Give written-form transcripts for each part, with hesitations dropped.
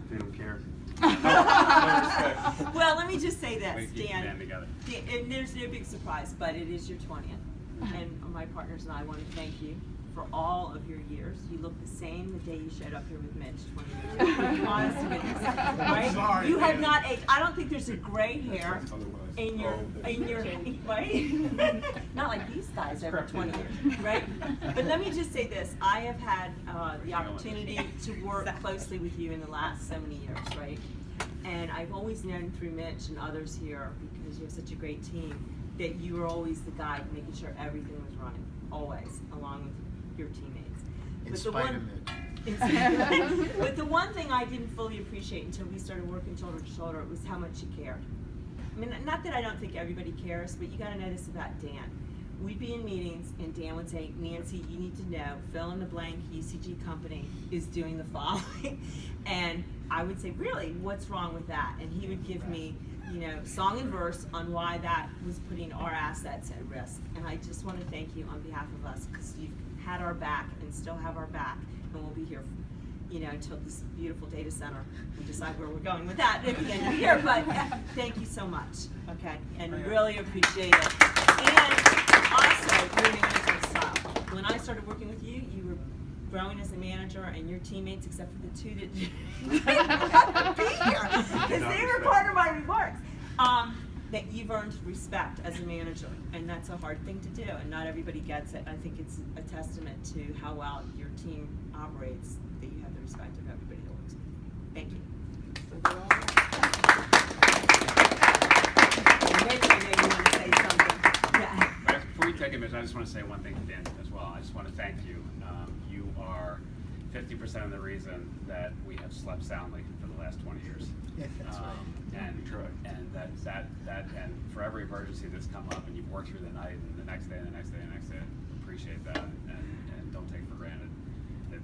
They don't care. Well, let me just say this, We keep the Dan, band together. and there's no big surprise, but it is your 20th. And my partners and I want to thank you for all of your years. You look the same the day you showed up here with Mitch 20 years ago. Honest to goodness, right? sorry, You have man. not aged. I don't think there's a gray hair in your, right? Not like these guys over 20 years, right? But let me just say this. I have had the opportunity to work closely with you in the last so many years, right? And I've always known through Mitch and others here, because you have such a great team, that you were always the guy making sure everything was running, always, along with your teammates. In But spite of Mitch. But the one thing I didn't fully appreciate until we started working shoulder to shoulder was how much you cared. I mean, not that I don't think everybody cares, but you gotta know this about Dan. We'd be in meetings and Dan would say, Nancy, you need to know, fill in the blank UCG company is doing the following. And I would say, really, what's wrong with that? And he would give me, you know, song and verse on why that was putting our assets at risk. And I just want to thank you on behalf of us, because you've had our back and still have our back, and we'll be here, you know, until this beautiful data center, we decide where we're going with that at the end of the year. But thank you so much, okay? And really appreciate it. And also, your management style. When I started working with you, you were growing as a manager, and your teammates, except for the two that have to be here, because they were part of my remarks, that you've earned respect as a manager, and that's a hard thing to do, and not everybody gets it. I think it's a testament to how well your team operates, that you have the respect of everybody that works with you. Thank you. And Mitch, I know you want to say something. Yeah. But before you take it, Mitch, I just want to say one thing to Dan as well. I just want to thank you. You are 50% of the reason that we have slept soundly for the last 20 years. Yeah, that's right. And and for every emergency that's come up, and you've worked through the night and the next day and the next day and the next day, appreciate that, and don't take for granted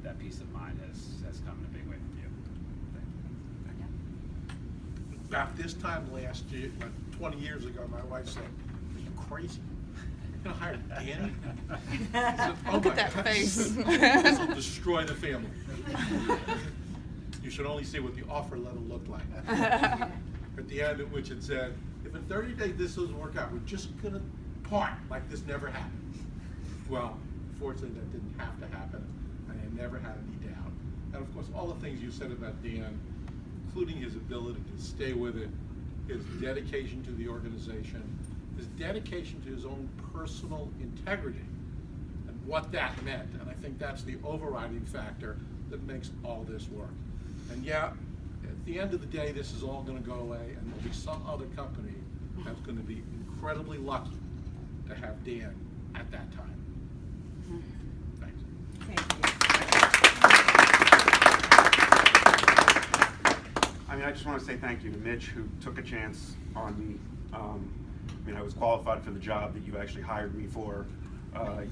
that peace of mind has come in a big way from you. Thank you. About this time last year, 20 years ago, my wife said, "Are you crazy? You're gonna hire Danny?" I said, "Oh Look my at that God, face. This will destroy the family." You should only see what the offer letter looked like. At the end of which it said, "If in 30 days this doesn't work out, we're just gonna part like this never happened." Well, fortunately that didn't have to happen, and I never had any doubt. And of course, all the things you said about Dan, including his ability to stay with it, his dedication to the organization, his dedication to his own personal integrity, and what that meant. And I think that's the overriding factor that makes all this work. And yeah, at the end of the day, this is all going to go away, and there'll be some other company that's going to be incredibly lucky to have Dan at that time. Thanks. Thank you. I mean, I just want to say thank you to Mitch, who took a chance on me. I mean, I was qualified for the job that you actually hired me for.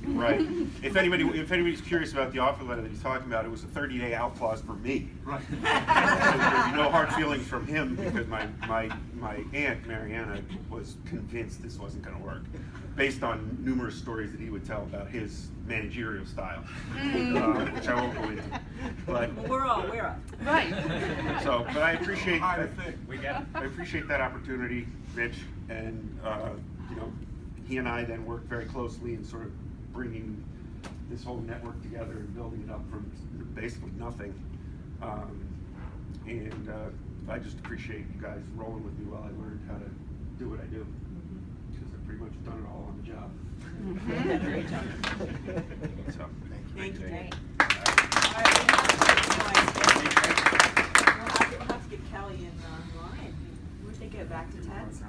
Right. If anybody's curious about the offer letter that he's talking about, it was a 30-day out clause for me. Right. So there'd be no hard feelings from him, because my aunt, Mariana, was convinced this wasn't going to work, based on numerous stories that he would tell about his managerial style, which I won't go into. But Well, we're all aware of. Right. so, but I appreciate I think. We get it. I appreciate that opportunity, Mitch, and you know, he and I then worked very closely in sort of bringing this whole network together and building it up from basically nothing. And I just appreciate you guys rolling with me while I learned how to do what I do, because I've pretty much done it all on the job. Great job. So, Thank you. Great. All right, we'll have to get Kelly and Ryan. Where'd they go? Back to Ted's?